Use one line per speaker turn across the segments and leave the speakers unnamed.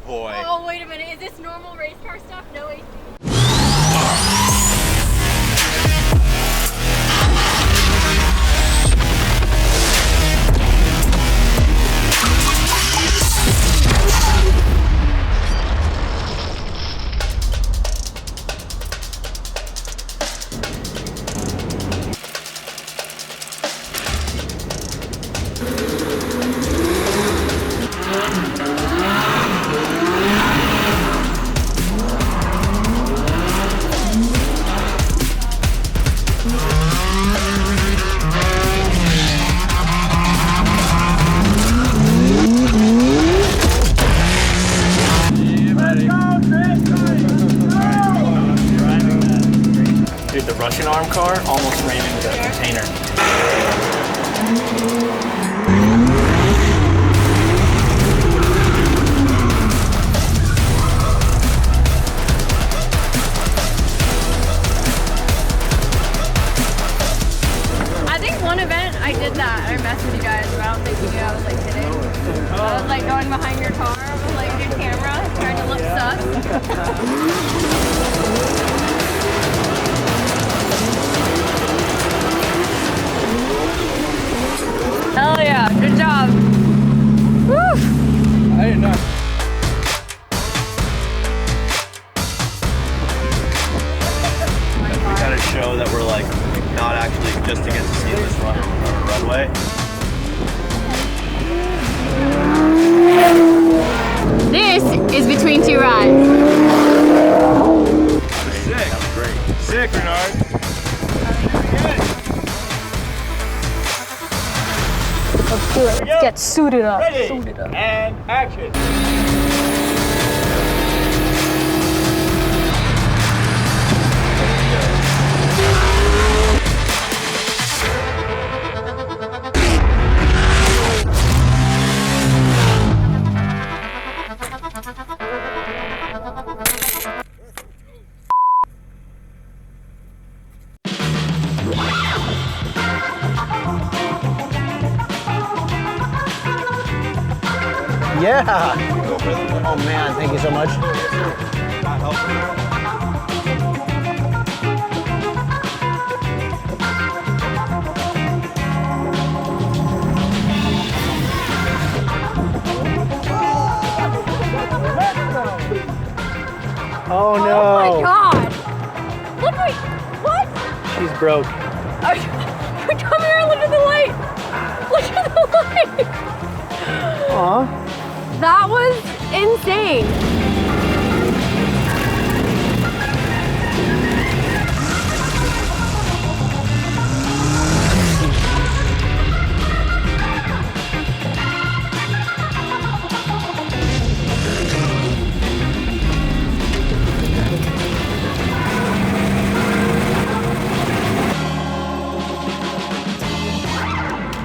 boy.
Oh, wait a minute. Is this normal race car stuff? No AC.
Dude, the Russian arm car almost ran into the container.
I think one event I did that. I messed with you guys about thinking I was like kidding. I was like going behind your car with like your camera, trying to look sus. Hell yeah, good job. Woo!
I didn't know.
We kind of show that we're like not actually just to get to see this runway.
This is Between Two Rides.
Sick. That was great. Sick, Renard.
Let's do it. Let's get suited up.
Ready,
Suited up.
and action.
Yeah. Oh man, thank you so much. Oh no.
Oh my god! Look at what?
She's broke.
Come here, look at the light! Look at the light!
Aw.
That was insane.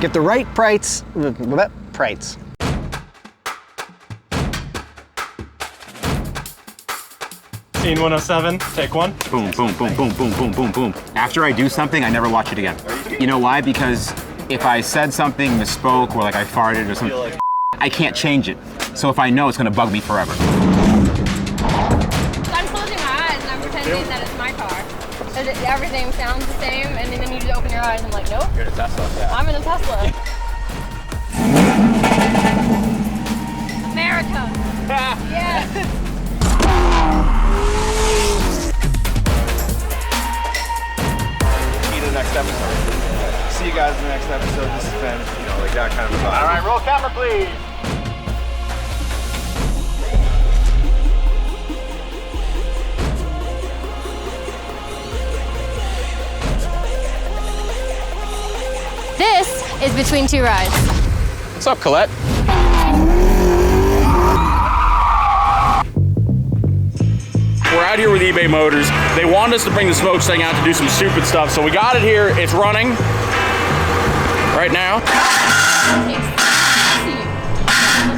Get the right price. Price.
Scene 107, take one.
Boom, boom, boom, boom, boom, boom, boom, boom. After I do something, I never watch it again. You know why? Because if I said something, misspoke, or like I farted or something, I can't change it. So if I know, it's gonna bug me forever.
I'm closing my eyes and I'm pretending that it's my car. Everything sounds the same, and then you just open your eyes and I'm like, nope.
You're in a Tesla. Yeah.
I'm in a Tesla. America. Yes.
See you in the next episode. See you guys in the next episode. This has been, like that kind of a vibe. All right, roll camera, please.
This is Between Two Rides.
What's up, Colette?
We're out here with eBay Motors. They wanted us to bring the smokestack out to do some stupid stuff, so we got it here. It's running right now.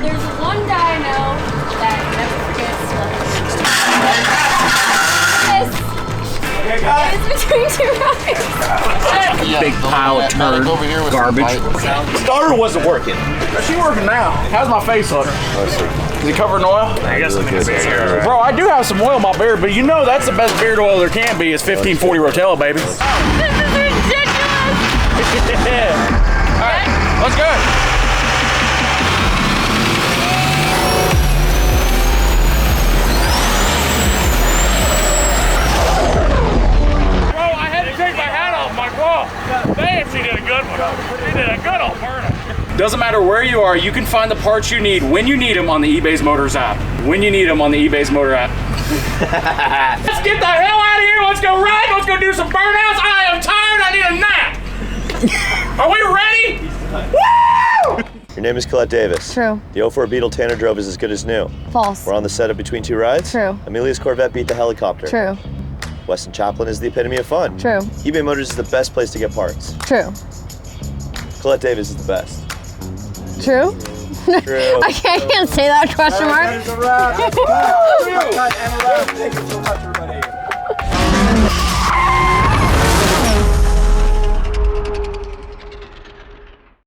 There's one guy I know that never forgets. This is Between Two Rides.
big pile of turd garbage.
Starter wasn't working. She working now. How's my face look? Is it covered in oil?
I guess I'm gonna say here.
Bro, I do have some oil in my beard, but you know that's the best beard oil there can be is 1540 Rotella, baby.
This is ridiculous.
All right, let's go. Bro, I had to take my hat off, Mike. Whoa. Damn, she did a good one. She did a good old burner. Doesn't matter where you are, you can find the parts you need when you need them on the eBay's Motors app. When you need them on the eBay's Motor app. Let's get the hell out of here. Let's go ride. Let's go do some burnouts. I am tired. I need a nap. Are we ready? Woo!
Your name is Colette Davis.
True.
The 04 Beetle Tanner drove is as good as new.
False.
We're on the set of Between Two Rides.
True.
Amelia's Corvette beat the helicopter.
True.
Weston Chaplin is the epitome of fun.
True.
eBay Motors is the best place to get parts.
True.
Colette Davis is the best.
True.
True.
I can't say that question mark.
That is a wrap.